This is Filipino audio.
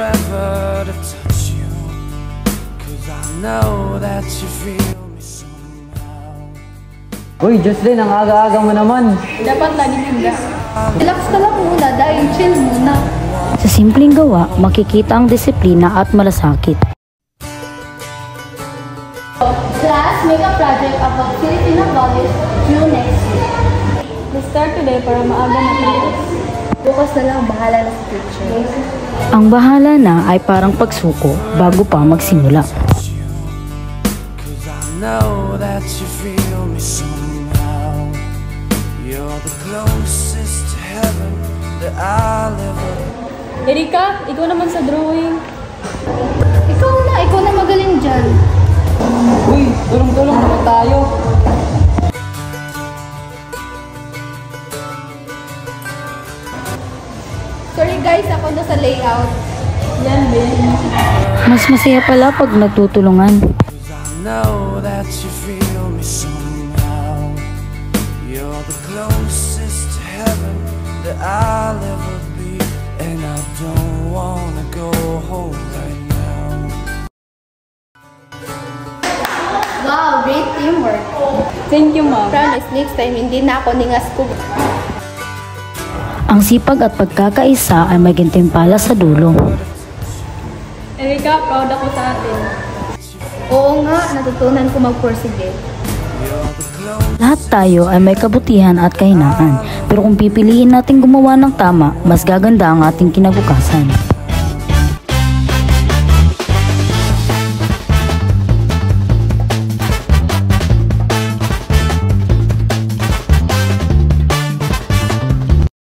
forever to touch you, 'cause I know that you feel me somehow. Uy, Jocelyn, ang aga-aga mo naman. Dapat lagi handa. Relax ka lang muna dahil chill muna. Sa simpleng gawa, makikita ang disiplina at malasakit. Class, make a project about Filipino values due next week. Let's start today para maaga na tayo. Bukas na lang, bahala na sa teacher. Ang bahala na ay parang pagsuko bago pa magsimula. 'Cause I know that you feel me somehow. You're the closest to heaven that I'll ever. Erika, ikaw naman sa drawing. Ikaw na magaling dyan. Uy, tulong-tulong naman tayo. Sorry guys, ako na sa layout. Yan, Ben. Mas masaya pala pag nagtutulungan. 'Cause I know that you feel me somehow. You're the closest to heaven that I'll ever be, and I don't wanna go home right now. Wow, great teamwork. Thank you, ma'am. Promise, next time hindi na ako ningas ko. Ang sipag at pagkakaisa ay may gantimpala sa dulo. Erika, proud ako sa atin. Oo nga, natutunan ko magpursige. Lahat tayo ay may kabutihan at kahinaan, pero kung pipiliin natin gumawa ng tama, mas gaganda ang ating kinabukasan.